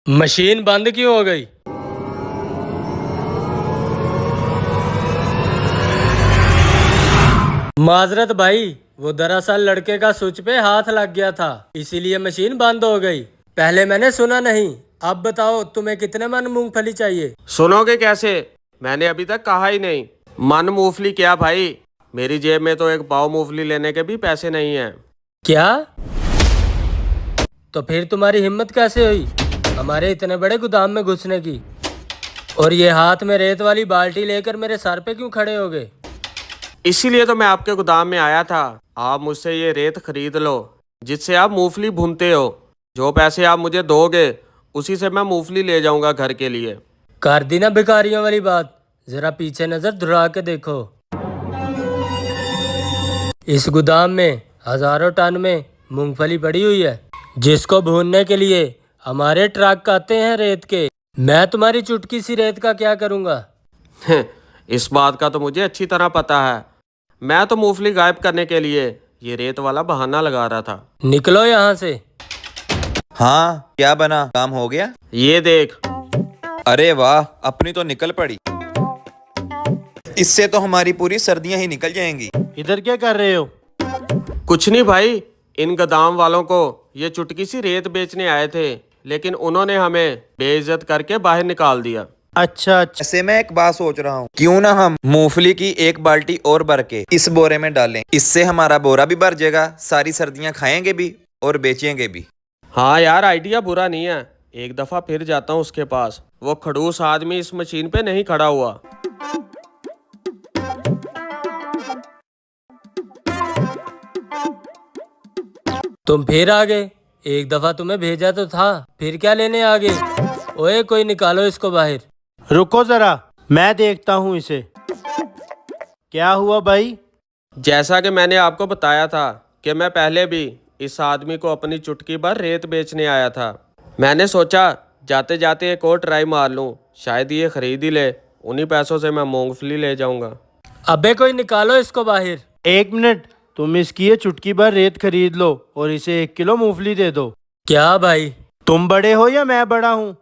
Machine बंद क्यों हो गई? माजरत भाई, वो दरअसल लड़के का स्विच पे हाथ लग गया था, इसीलिए मशीन बंद हो गई। पहले मैंने सुना नहीं। अब बताओ तुम्हें कितने मन मूंगफली चाहिए? सुनोगे कैसे? मैंने अभी तक कहा ही नहीं। मन मूंगफली क्या भाई, मेरी जेब में तो एक पाव मूंगफली लेने के भी पैसे नहीं हैं। क्या? तो फिर तुम्हारी हिम्मत कैसे हुई हमारे इतने बड़े गोदाम में घुसने की? और ये हाथ में रेत वाली बाल्टी लेकर मेरे सर पे क्यों खड़े हो गए? इसीलिए तो मैं आपके गोदाम में आया था। आप मुझसे ये रेत खरीद लो जिससे आप मूंगफली भूनते हो। जो पैसे आप मुझे दोगे उसी से मैं मूंगफली ले जाऊंगा घर के लिए। कर दी ना भिखारियों वाली बात। जरा पीछे नजर धुरा के देखो। इस गोदाम में हजारों टन में मूंगफली पड़ी हुई है, जिसको भूनने के लिए हमारे ट्रक आते हैं रेत के। मैं तुम्हारी चुटकी सी रेत का क्या करूंगा? इस बात का तो मुझे अच्छी तरह पता है। मैं तो मूंगफली गायब करने के लिए ये रेत वाला बहाना लगा रहा था। निकलो यहाँ से। हाँ, क्या बना? काम हो गया? ये देख। अरे वाह, अपनी तो निकल पड़ी। इससे तो हमारी पूरी सर्दियां ही निकल जाएंगी। इधर क्या कर रहे हो? कुछ नहीं भाई, इन गोदाम वालों को ये चुटकी सी रेत बेचने आए थे, लेकिन उन्होंने हमें बेइज्जत करके बाहर निकाल दिया। अच्छा अच्छा। ऐसे मैं एक बात सोच रहा हूँ, क्यों ना हम मूंगफली की एक बाल्टी और भर के इस बोरे में डालें। इससे हमारा बोरा भी भर जाएगा, सारी सर्दियां खाएंगे भी और बेचेंगे भी। हाँ यार, आइडिया बुरा नहीं है। एक दफा फिर जाता हूँ उसके पास। वो खड़ूस आदमी इस मशीन पे नहीं खड़ा हुआ। तुम फिर आ गए। एक दफा तुम्हें भेजा तो था, फिर क्या लेने आ गए? ओए कोई निकालो इसको बाहर। रुको जरा, मैं देखता हूँ इसे। क्या हुआ भाई? जैसा कि मैंने आपको बताया था कि मैं पहले भी इस आदमी को अपनी चुटकी भर रेत बेचने आया था। मैंने सोचा जाते जाते एक और ट्राई मार लूं, शायद ये खरीद ही ले। उन्हीं पैसों से मैं मूंगफली ले जाऊंगा। अबे कोई निकालो इसको बाहर। एक मिनट, तुम इसकी ये चुटकी भर रेत खरीद लो और इसे 1 किलो मूंगफली दे दो। क्या भाई? तुम बड़े हो या मैं बड़ा हूँ?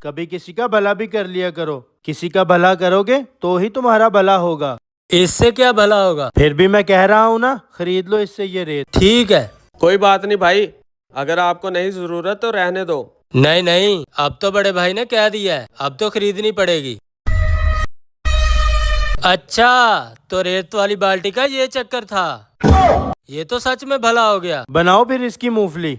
कभी किसी का भला भी कर लिया करो। किसी का भला करोगे तो ही तुम्हारा भला होगा। इससे क्या भला होगा? फिर भी मैं कह रहा हूँ ना, खरीद लो इससे ये रेत। ठीक है। कोई बात नहीं भाई, अगर आपको नहीं जरूरत तो रहने दो। नहीं नहीं, अब तो बड़े भाई ने कह दिया है, अब तो खरीदनी पड़ेगी। अच्छा, तो रेत वाली बाल्टी का ये चक्कर था। ये तो सच में भला हो गया। बनाओ फिर इसकी मूंगफली।